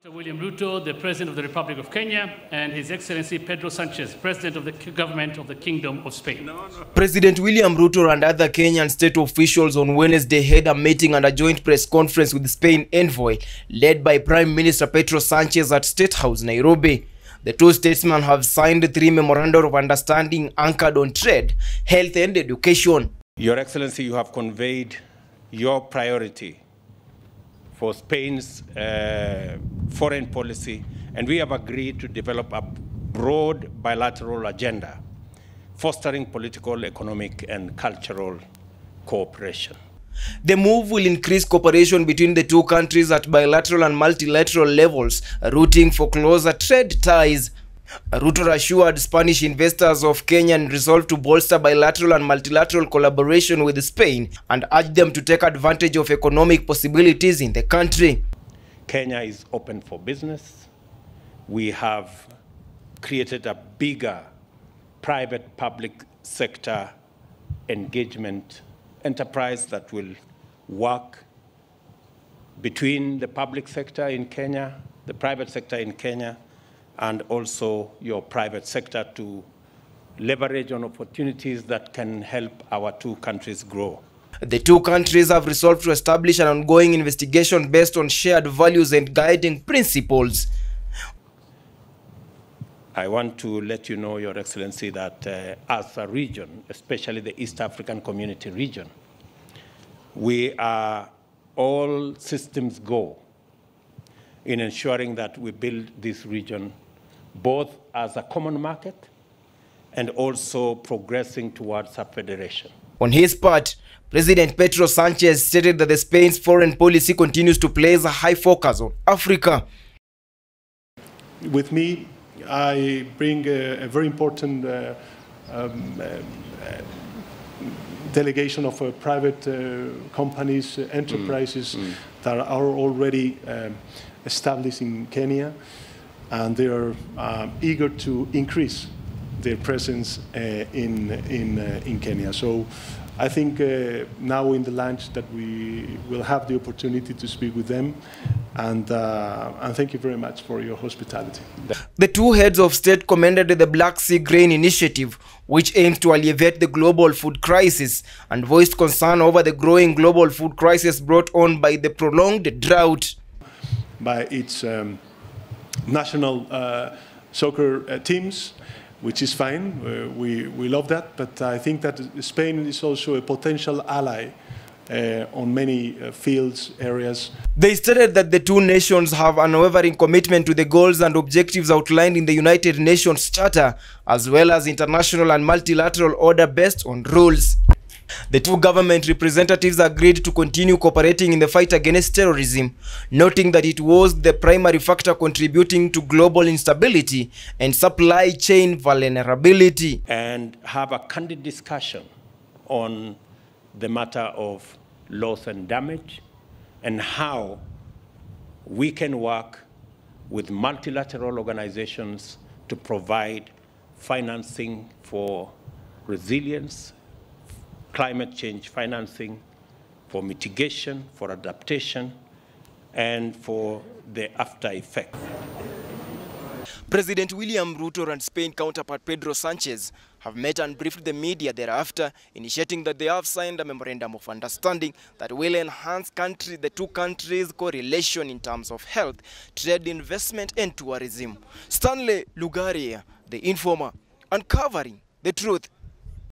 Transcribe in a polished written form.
Mr. William Ruto, the President of the Republic of Kenya, and His Excellency Pedro Sanchez, President of the Government of the Kingdom of Spain. President William Ruto and other Kenyan state officials on Wednesday held a meeting and a joint press conference with the Spain envoy, led by Prime Minister Pedro Sanchez at State House, Nairobi. The two statesmen have signed 3 memoranda of understanding anchored on trade, health and education. Your Excellency, you have conveyed your priority for Spain's foreign policy, and we have agreed to develop a broad bilateral agenda, fostering political, economic, and cultural cooperation. The move will increase cooperation between the two countries at bilateral and multilateral levels, rooting for closer trade ties. Ruto assured Spanish investors of Kenyan resolve to bolster bilateral and multilateral collaboration with Spain and urged them to take advantage of economic possibilities in the country. Kenya is open for business. We have created a bigger private-public sector engagement enterprise that will work between the public sector in Kenya, the private sector in Kenya, and also your private sector to leverage on opportunities that can help our two countries grow. The two countries have resolved to establish an ongoing investigation based on shared values and guiding principles. I want to let you know, Your Excellency, that as a region, especially the East African Community region, we are all systems go in ensuring that we build this region both as a common market and also progressing towards a federation. On his part, President Pedro Sanchez stated that Spain's foreign policy continues to place a high focus on Africa. With me, I bring a very important delegation of private companies, enterprises that are already established in Kenya, and they are eager to increase their presence in Kenya. So I think now in the lunch that we will have the opportunity to speak with them, and thank you very much for your hospitality. The two heads of state commended the Black Sea Grain Initiative, which aims to alleviate the global food crisis, and voiced concern over the growing global food crisis brought on by the prolonged drought. By its national soccer teams, which is fine. We love that, but I think that Spain is also a potential ally on many fields, areas. They stated that the two nations have an unwavering commitment to the goals and objectives outlined in the United Nations Charter, as well as international and multilateral order based on rules. The two government representatives agreed to continue cooperating in the fight against terrorism, noting that it was the primary factor contributing to global instability and supply chain vulnerability. And have a candid discussion on the matter of loss and damage and how we can work with multilateral organizations to provide financing for resilience, climate change financing, for mitigation, for adaptation, and for the after effects. President William Ruto and Spain counterpart Pedro Sanchez have met and briefed the media thereafter, initiating that they have signed a memorandum of understanding that will enhance the two countries' correlation in terms of health, trade, investment, and tourism. Stanley Lugaria, The Informer, uncovering the truth.